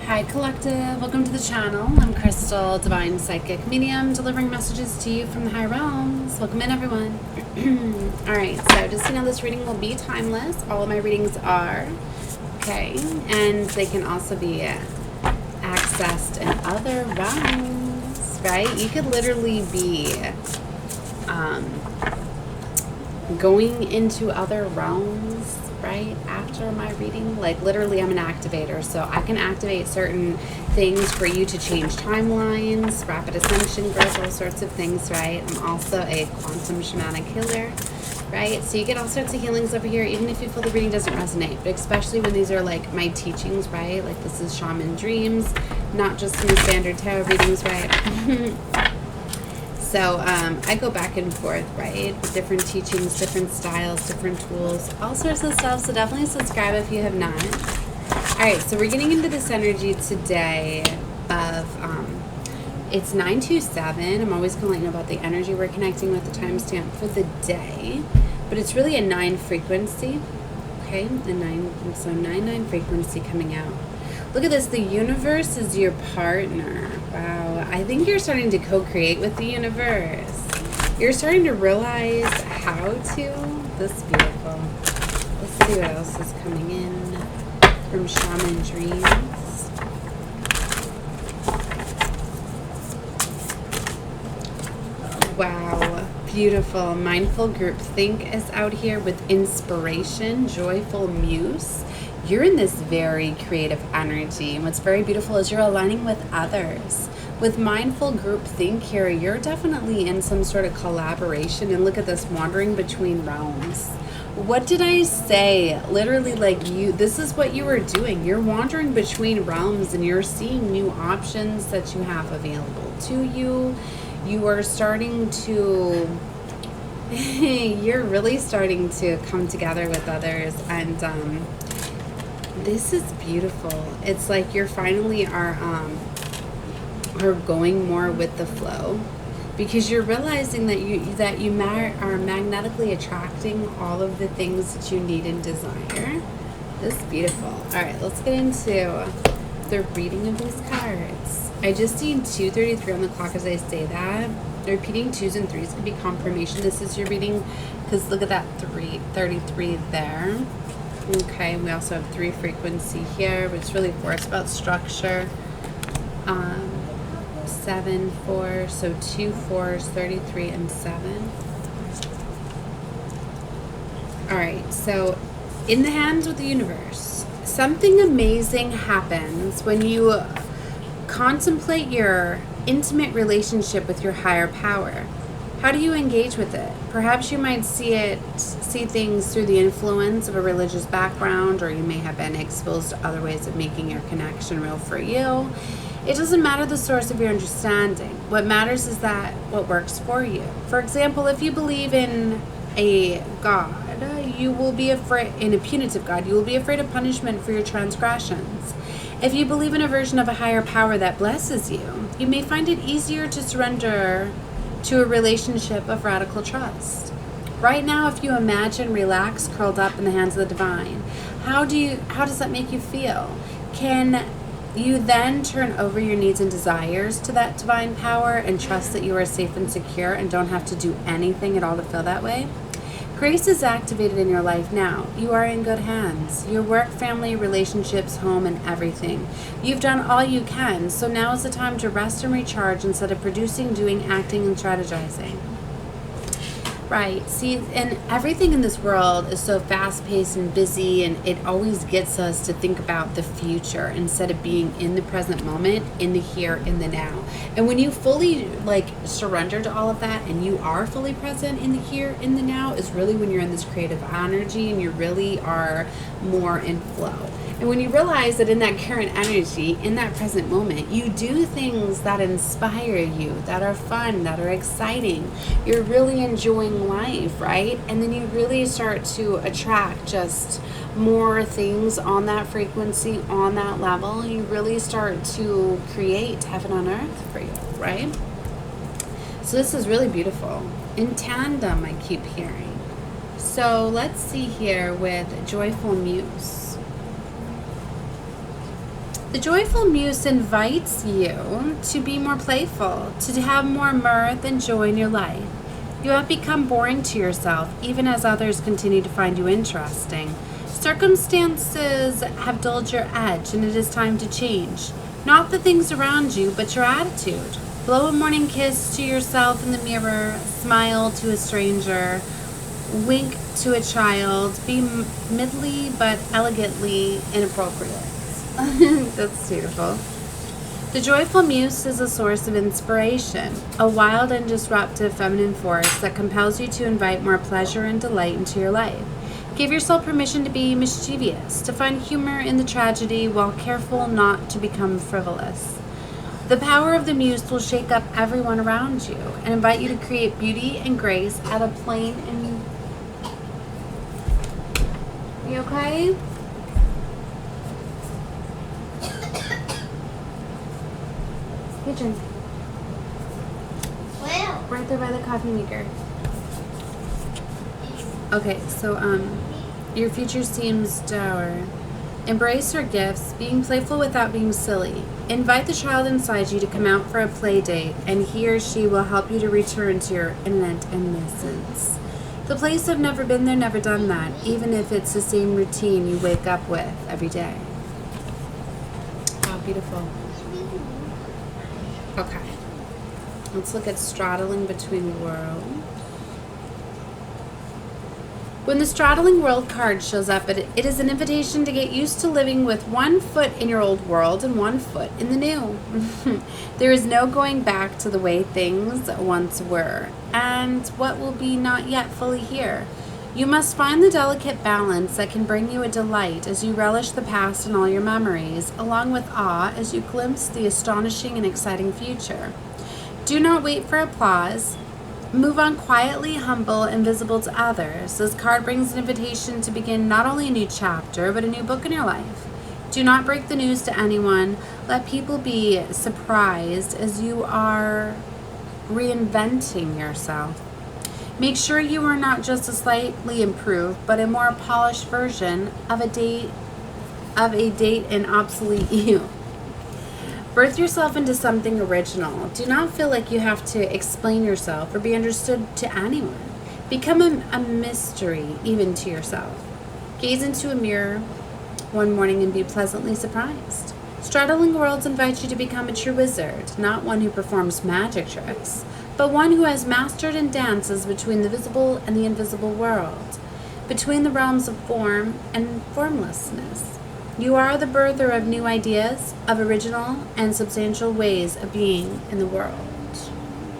Hi Collective, welcome to the channel. I'm Crystal, Divine Psychic Medium, delivering messages to you from the high realms. Welcome in everyone. Alright, so just so you know, this reading will be timeless. All of my readings are. Okay, and they can also be accessed in other realms, right? You could literally be going into other realms, right, after my reading. Like literally I'm an activator, so I can activate certain things for you to change timelines, rapid ascension, growth, all sorts of things, right? I'm also a quantum shamanic healer, right? So you get all sorts of healings over here, even if you feel the reading doesn't resonate, but especially when these are like my teachings, right? Like this is Shaman Dreams, not just some standard tarot readings, right? So I go back and forth, right? With different teachings, different styles, different tools, all sorts of stuff. So definitely subscribe if you have not. All right, so we're getting into this energy today of, it's 927. I'm always going to let you know about the energy we're connecting with, the timestamp for the day. But it's really a 9 frequency, okay? So 9 frequency coming out. Look at this, the universe is your partner. Wow, I think you're starting to co-create with the universe. You're starting to realize how to. This is beautiful. Let's see what else is coming in from Shaman Dreams. Wow, beautiful. Mindful group think is out here with inspiration, joyful muse. You're in this very creative energy, and what's very beautiful is you're aligning with others. With mindful group think here, you're definitely in some sort of collaboration, and look at this, wandering between realms. What did I say? Literally, like this is what you are doing. You're wandering between realms and you're seeing new options that you have available to you. You are starting to you're really starting to come together with others, and this is beautiful. It's like you're finally are going more with the flow, because you're realizing that you are magnetically attracting all of the things that you need and desire. This is beautiful. All right, let's get into the reading of these cards. I just seen 2:33 on the clock as I say that. Repeating 2s and 3s could be confirmation this is your reading, because look at that 33 there. Okay, we also have 3 frequency here, but it's really 4. It's about structure. 7, 4, so 2 4s, 33 and 7. All right, so in the hands with the universe, something amazing happens when you contemplate your intimate relationship with your higher power. How do you engage with it? Perhaps you might see things through the influence of a religious background, or you may have been exposed to other ways of making your connection real for you. It doesn't matter the source of your understanding. What matters is that what works for you. For example, if you believe in a God, you will be afraid, in a punitive God, you will be afraid of punishment for your transgressions. If you believe in a version of a higher power that blesses you, you may find it easier to surrender to a relationship of radical trust. Right now, if you imagine relaxed, curled up in the hands of the divine, how does that make you feel? Can you then turn over your needs and desires to that divine power and trust that you are safe and secure and don't have to do anything at all to feel that way? Grace is activated in your life now. You are in good hands. Your work, family, relationships, home, and everything. You've done all you can, so now is the time to rest and recharge instead of producing, doing, acting, and strategizing. Right. See, and everything in this world is so fast-paced and busy, and it always gets us to think about the future instead of being in the present moment, in the here, in the now. And when you fully surrender to all of that, and you are fully present in the here, in the now, is really when you're in this creative energy and you really are more in flow. And when you realize that in that current energy, in that present moment, you do things that inspire you, that are fun, that are exciting. You're really enjoying life, right? And then you really start to attract just more things on that frequency, on that level. You really start to create heaven on earth for you, right? So this is really beautiful. In tandem, I keep hearing. So let's see here with Joyful Muse. The joyful muse invites you to be more playful, to have more mirth and joy in your life. You have become boring to yourself, even as others continue to find you interesting. Circumstances have dulled your edge, and it is time to change. Not the things around you, but your attitude. Blow a morning kiss to yourself in the mirror, smile to a stranger, wink to a child, be midly but elegantly inappropriate. That's beautiful. The joyful muse is a source of inspiration, a wild and disruptive feminine force that compels you to invite more pleasure and delight into your life. Give yourself permission to be mischievous, to find humor in the tragedy while careful not to become frivolous. The power of the muse will shake up everyone around you and invite you to create beauty and grace at a plain and... You okay? Hey, drink. Well, Right there by the coffee maker. Okay, so, your future seems dour. Embrace your gifts, being playful without being silly. Invite the child inside you to come out for a play date, and he or she will help you to return to your innate innocence. The police have never been there, never done that, even if it's the same routine you wake up with every day. Wow, beautiful. Okay. Let's look at straddling between worlds. When the straddling world card shows up, it is an invitation to get used to living with one foot in your old world and one foot in the new. There is no going back to the way things once were, and what will be not yet fully here. You must find the delicate balance that can bring you a delight as you relish the past and all your memories, along with awe as you glimpse the astonishing and exciting future. Do not wait for applause. Move on quietly, humble, and visible to others. This card brings an invitation to begin not only a new chapter, but a new book in your life. Do not break the news to anyone. Let people be surprised as you are reinventing yourself. Make sure you are not just a slightly improved, but a more polished version of a date and obsolete you. Birth yourself into something original. Do not feel like you have to explain yourself or be understood to anyone. Become a mystery even to yourself. Gaze into a mirror one morning and be pleasantly surprised. Straddling worlds invites you to become a true wizard, not one who performs magic tricks, but one who has mastered and dances between the visible and the invisible world, between the realms of form and formlessness. You are the birther of new ideas, of original and substantial ways of being in the world.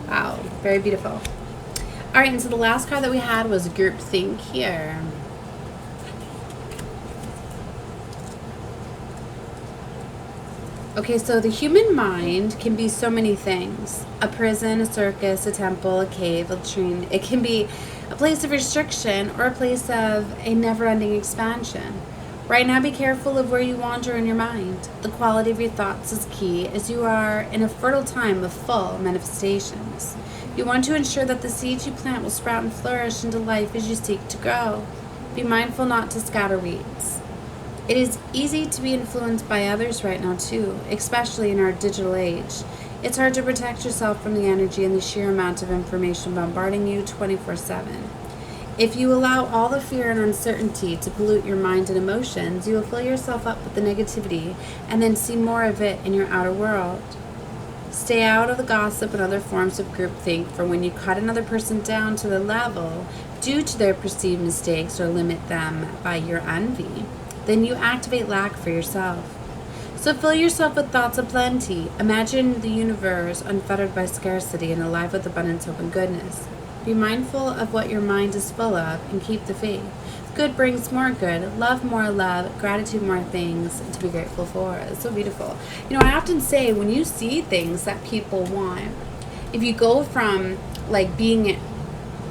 Wow, very beautiful. All right, and so the last card that we had was groupthink here. Okay, so the human mind can be so many things. A prison, a circus, a temple, a cave, a latrine. It can be a place of restriction or a place of a never-ending expansion. Right now, be careful of where you wander in your mind. The quality of your thoughts is key as you are in a fertile time of full manifestations. You want to ensure that the seeds you plant will sprout and flourish into life as you seek to grow. Be mindful not to scatter weeds. It is easy to be influenced by others right now too, especially in our digital age. It's hard to protect yourself from the energy and the sheer amount of information bombarding you 24/7. If you allow all the fear and uncertainty to pollute your mind and emotions, you will fill yourself up with the negativity and then see more of it in your outer world. Stay out of the gossip and other forms of groupthink, for when you cut another person down to the level due to their perceived mistakes or limit them by your envy, then you activate lack for yourself. So fill yourself with thoughts of plenty. Imagine the universe unfettered by scarcity and alive with abundance, hope, and goodness. Be mindful of what your mind is full of and keep the faith. Good brings more good, love more love, gratitude more things to be grateful for. It's so beautiful. You know, I often say when you see things that people want, if you go from like being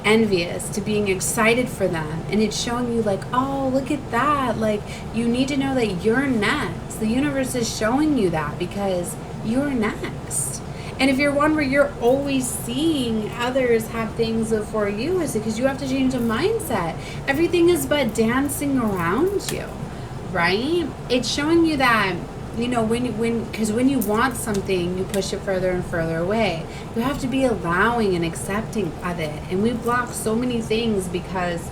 envious to being excited for them, and it's showing you like, oh, look at that, like you need to know that you're next. The universe is showing you that because you're next. And if you're one where you're always seeing others have things before you, it's because you have to change the mindset. Everything is but dancing around you, right? It's showing you that you know, because when you want something, you push it further and further away. You have to be allowing and accepting of it. And we block so many things because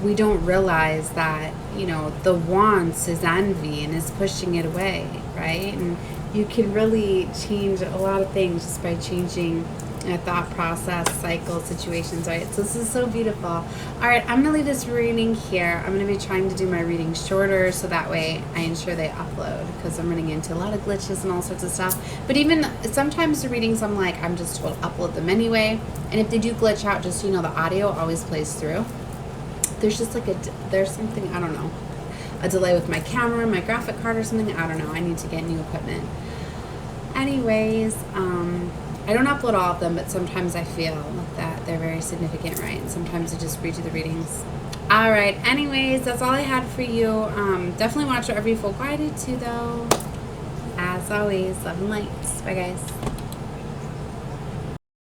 we don't realize that, you know, the wants is envy and is pushing it away, right? And you can really change a lot of things just by changing a thought process, cycle, situations, right? So this is so beautiful. All right, I'm going to leave this reading here. I'm going to be trying to do my readings shorter so that way I ensure they upload, because I'm running into a lot of glitches and all sorts of stuff. But even sometimes the readings, I'm just told upload them anyway. And if they do glitch out, just so you know, the audio always plays through. There's just like there's something, I don't know, a delay with my camera, my graphic card or something. I don't know. I need to get new equipment. Anyways, I don't upload all of them, but sometimes I feel that they're very significant, right? And sometimes I just read you the readings. All right. Anyways, that's all I had for you. Definitely watch whatever you feel guided to, though. As always, love and light. Bye, guys.